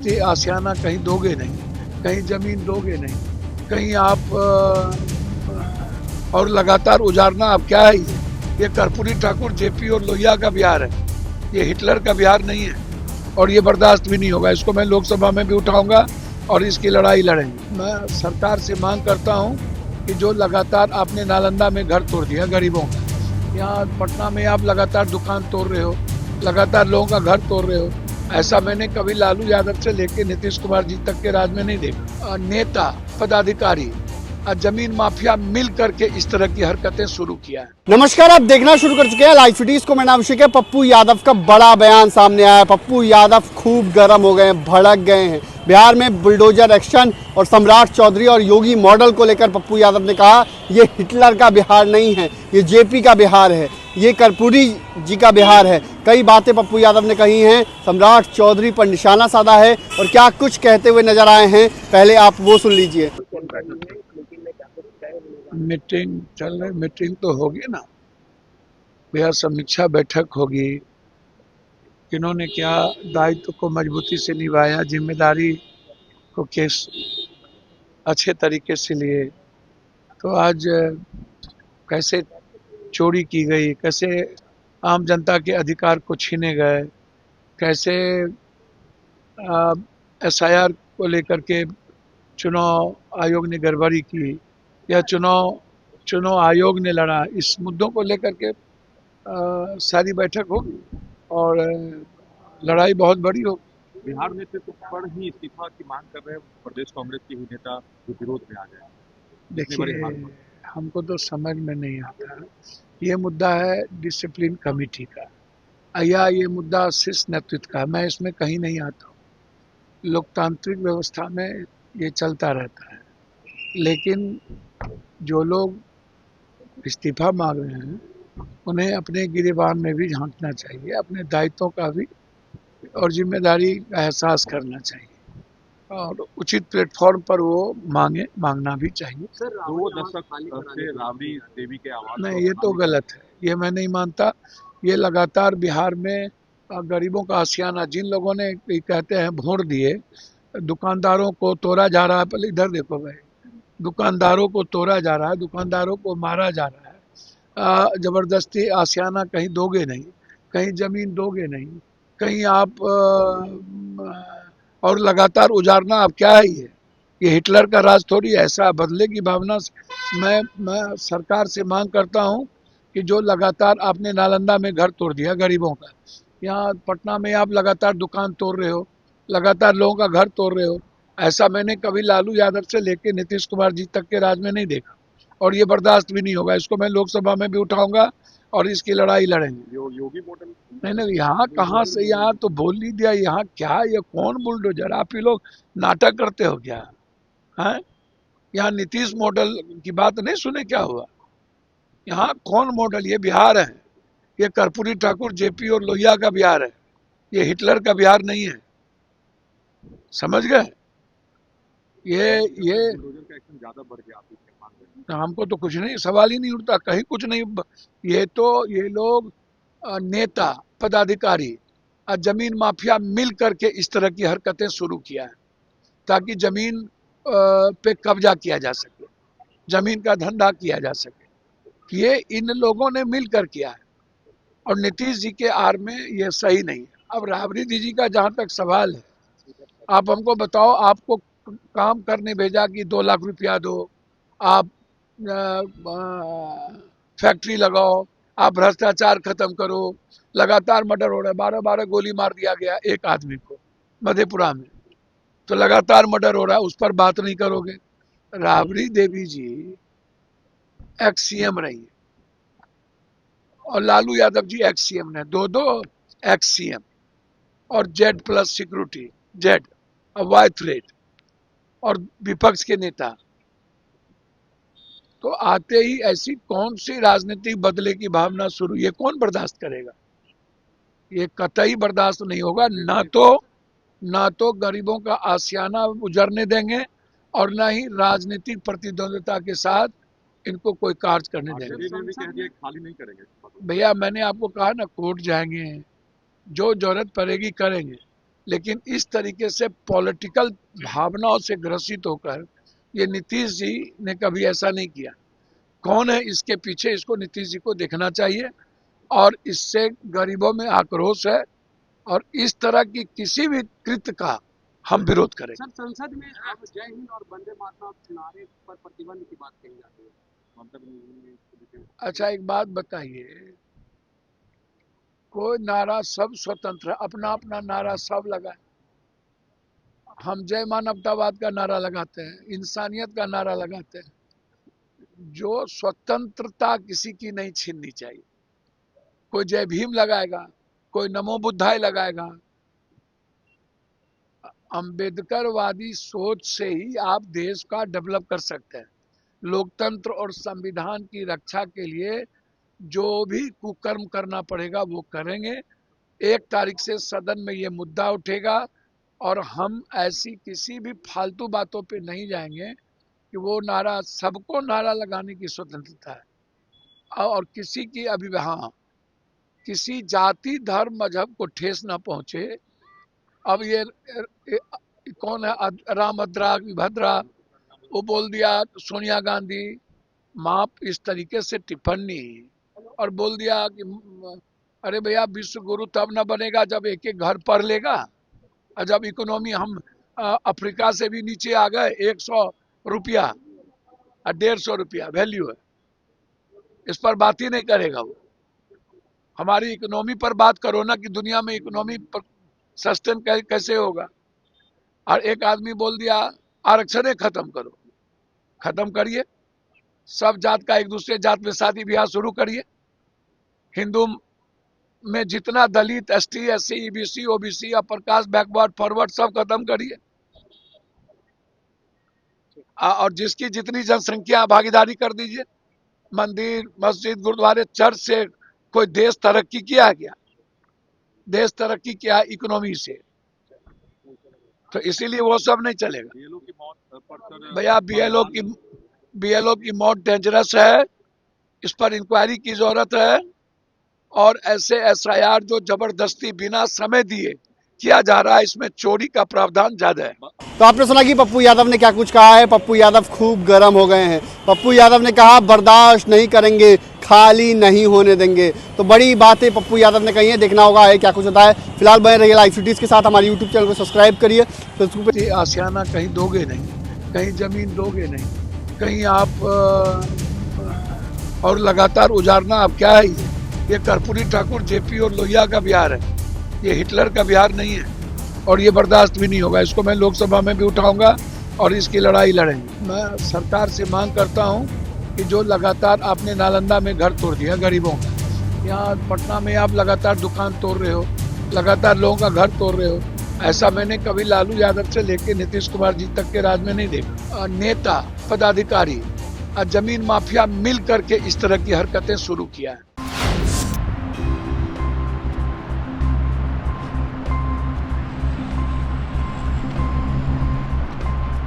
जबरदस्ती आशियाना कहीं दोगे नहीं, कहीं जमीन दोगे नहीं, कहीं आप और लगातार उजारना अब क्या है ये कर्पूरी ठाकुर जेपी और लोहिया का बिहार है, ये हिटलर का बिहार नहीं है और ये बर्दाश्त भी नहीं होगा। इसको मैं लोकसभा में भी उठाऊंगा और इसकी लड़ाई लड़ेंगे। मैं सरकार से मांग करता हूं कि जो लगातार आपने नालंदा में घर तोड़ दिया गरीबों का, यहाँ पटना में आप लगातार दुकान तोड़ रहे हो, लगातार लोगों का घर तोड़ रहे हो, ऐसा मैंने कभी लालू यादव से लेके नीतीश कुमार जी तक के राज में नहीं देखा। नेता पदाधिकारी जमीन माफिया मिल करके इस तरह की हरकतें शुरू किया है। नमस्कार, आप देखना शुरू कर चुके हैं लाइव सिटीज को। मैं नाम अभिषेक है। पप्पू यादव का बड़ा बयान सामने आया है। पप्पू यादव खूब गर्म हो गए हैं, भड़क गए हैं। बिहार में बुलडोजर एक्शन और सम्राट चौधरी और योगी मॉडल को लेकर पप्पू यादव ने कहा ये हिटलर का बिहार नहीं है, ये जेपी का बिहार है, ये कर्पूरी जी का बिहार है। कई बातें पप्पू यादव ने कही हैं, सम्राट चौधरी पर निशाना साधा है और क्या कुछ कहते हुए नजर आए हैं, पहले आप वो सुन लीजिए। मीटिंग चल रही, मीटिंग तो होगी ना, बिहार समीक्षा बैठक होगी, किन्होंने क्या दायित्व को मजबूती से निभाया, जिम्मेदारी को किस अच्छे तरीके से लिए, तो आज कैसे चोरी की गई, कैसे आम जनता के अधिकार को छीने गए, कैसे एसआईआर को लेकर के चुनाव आयोग ने गड़बड़ी की या चुनाव आयोग ने लड़ा, इस मुद्दों को लेकर के सारी बैठक होगी और लड़ाई बहुत बड़ी होगी। बिहार में से तो पर ही इस्तीफा की मांग कर रहे हैं प्रदेश कांग्रेस के ही नेता जो विरोध में आ गए। देखिए, हमको तो समझ में नहीं आता, ये मुद्दा है डिसिप्लिन कमेटी का या ये मुद्दा शीर्ष नेतृत्व का, मैं इसमें कहीं नहीं आता हूँ। लोकतांत्रिक व्यवस्था में ये चलता रहता है, लेकिन जो लोग इस्तीफा मांग रहे हैं उन्हें अपने गिरेबान में भी झांकना चाहिए, अपने दायित्वों का भी और जिम्मेदारी का एहसास करना चाहिए और उचित प्लेटफॉर्म पर वो मांगना भी चाहिए। सर 2 दशक से राबड़ी देवी के आवाज नहीं, ये तो गलत है, ये मैं नहीं मानता। ये लगातार बिहार में गरीबों का आशियाना, जिन लोगों ने कहते हैं वोट दिए, दुकानदारों को तोड़ा जा रहा है। पहले इधर देखो भाई, दुकानदारों को तोड़ा जा रहा है, दुकानदारों को मारा जा रहा है। जबरदस्ती आशियाना कहीं दोगे नहीं, कहीं जमीन दोगे नहीं, कहीं आप और लगातार उजारना अब क्या है ये हिटलर का राज थोड़ी है। ऐसा बदले की भावना से मैं सरकार से मांग करता हूं कि जो लगातार आपने नालंदा में घर तोड़ दिया गरीबों का, यहाँ पटना में आप लगातार दुकान तोड़ रहे हो, लगातार लोगों का घर तोड़ रहे हो, ऐसा मैंने कभी लालू यादव से लेके नीतीश कुमार जी तक के राज में नहीं देखा और ये बर्दाश्त भी नहीं होगा। इसको मैं लोकसभा में भी उठाऊंगा और इसकी लड़ाई लड़ेंगे। योगी मॉडल नहीं, यहाँ कहाँ से, यहाँ तो बोल ही दिया। यहाँ क्या, ये कौन बुलडोजर, आप ही लोग नाटक करते हो क्या है? यहाँ नीतीश मॉडल की बात नहीं सुने, क्या हुआ? यहाँ कौन मॉडल, ये बिहार है, ये कर्पूरी ठाकुर जेपी और लोहिया का बिहार है, ये हिटलर का बिहार नहीं है, समझ गए? ये ज्यादा बढ़ गया, हमको तो कुछ नहीं, सवाल ही नहीं उठता, कहीं कुछ नहीं। ये लोग नेता पदाधिकारी जमीन माफिया मिल करके इस तरह की हरकतें शुरू किया है ताकि जमीन पे कब्जा किया जा सके, जमीन का धंधा किया जा सके। ये इन लोगों ने मिलकर किया है और नीतीश जी के आड़ में ये सही नहीं है। अब राबड़ी जी का जहां तक सवाल है, आप हमको बताओ, आपको काम करने भेजा कि 2 लाख रुपया दो, आप फैक्ट्री लगाओ, आप भ्रष्टाचार खत्म करो, लगातार मर्डर हो रहा है, 12 गोली मार दिया गया एक आदमी को मधेपुरा में, तो लगातार मर्डर हो रहा है, उस पर बात नहीं करोगे? राबड़ी देवी जी एक्स सीएम रही है और लालू यादव जी एक्स सीएम ने, दो एक्स सीएम और Z plus security, Z Y थ्रेड और विपक्ष के नेता, तो आते ही ऐसी कौन सी राजनीतिक बदले की भावना शुरू, ये कौन बर्दाश्त करेगा? ये कतई बर्दाश्त नहीं होगा। ना तो गरीबों का आशियाना उजरने देंगे और ना ही राजनीतिक प्रतिद्वंदिता के साथ इनको कोई कार्य करने देंगे। खाली नहीं करेंगे भैया, मैंने आपको कहा ना, कोर्ट जाएंगे, जो जरूरत पड़ेगी करेंगे, लेकिन इस तरीके से पॉलिटिकल भावनाओं से ग्रसित होकर ये नीतीश जी ने कभी ऐसा नहीं किया। कौन है इसके पीछे, इसको नीतीश जी को देखना चाहिए और इससे गरीबों में आक्रोश है और इस तरह की किसी भी कृत्य का हम विरोध करें। सर, संसद में अब जय हिंद और वंदे मातरम नारे पर प्रतिबंध की बात कही जाती है। ममता बनर्जी ने अच्छा एक बात बताइए, कोई नारा सब स्वतंत्र है, अपना अपना नारा सब लगाए। हम जय मानवतावाद का नारा लगाते हैं, इंसानियत का नारा लगाते हैं। जो स्वतंत्रता किसी की नहीं छीननी चाहिए। कोई जय भीम लगाएगा, कोई नमो बुद्धाय लगाएगा। अंबेडकरवादी सोच से ही आप देश का डेवलप कर सकते हैं। लोकतंत्र और संविधान की रक्षा के लिए जो भी कुकर्म करना पड़ेगा वो करेंगे। 1 तारीख से सदन में ये मुद्दा उठेगा और हम ऐसी किसी भी फालतू बातों पे नहीं जाएंगे कि वो नारा, सबको नारा लगाने की स्वतंत्रता है और किसी की हाँ, किसी जाति धर्म मजहब को ठेस ना पहुंचे। अब ये कौन है, राम भद्रा भद्रा, वो बोल दिया सोनिया गांधी माप इस तरीके से टिप्पणी और बोल दिया कि अरे भैया विश्व गुरु तब ना बनेगा जब एक एक घर पढ़ लेगा। और जब इकोनॉमी हम अफ्रीका से भी नीचे आ गए, 100 रुपया और 150 रुपया वैल्यू है, इस पर बात ही नहीं करेगा वो। हमारी इकोनॉमी पर बात करो ना कि दुनिया में इकोनॉमी सस्टेन कैसे होगा। और एक आदमी बोल दिया आरक्षण खत्म करो, खत्म करिए, सब जात का एक दूसरे जात में शादी ब्याह शुरू करिए। हिंदू में जितना Dalit, ST, SC, EBC, OBC, upper caste, backward, forward सब खत्म करिए। और जिसकी जितनी जनसंख्या भागीदारी कर दीजिए। मंदिर, मस्जिद, गुरुद्वारे, चर्च से कोई देश तरक्की किया क्या? देश तरक्की किया इकोनॉमी से, तो इसीलिए वो सब नहीं चलेगा। बीएलओ की मौत पर भैया बीएलओ की मौत डेंजरस है, इस पर इंक्वायरी की जरूरत है और ऐसे एसआईआर जो जबरदस्ती बिना समय दिए किया जा रहा है, इसमें चोरी का प्रावधान ज्यादा है। तो आपने सुना कि पप्पू यादव ने क्या कुछ कहा है। पप्पू यादव खूब गर्म हो गए हैं। पप्पू यादव ने कहा बर्दाश्त नहीं करेंगे, खाली नहीं होने देंगे। तो बड़ी बातें पप्पू यादव ने कही है, देखना होगा है क्या कुछ होता है। फिलहाल बने रहिए लाइव सिटीज के साथ, हमारे यूट्यूब चैनल को सब्सक्राइब करिए। फेसबुक पे आशियाना कहीं दोगे नहीं, कहीं जमीन दोगे नहीं, कहीं आप और लगातार उजारना। अब क्या है ये कर्पूरी ठाकुर, जेपी और लोहिया का बिहार है, ये हिटलर का बिहार नहीं है और ये बर्दाश्त भी नहीं होगा। इसको मैं लोकसभा में भी उठाऊंगा और इसकी लड़ाई लड़ेंगे। मैं सरकार से मांग करता हूं कि जो लगातार आपने नालंदा में घर तोड़ दिया गरीबों का, यहाँ पटना में आप लगातार दुकान तोड़ रहे हो, लगातार लोगों का घर तोड़ रहे हो, ऐसा मैंने कभी लालू यादव से लेके नीतीश कुमार जी तक के राज में नहीं देखा। नेता, पदाधिकारी, जमीन माफिया मिल करके इस तरह की हरकतें शुरू किया है।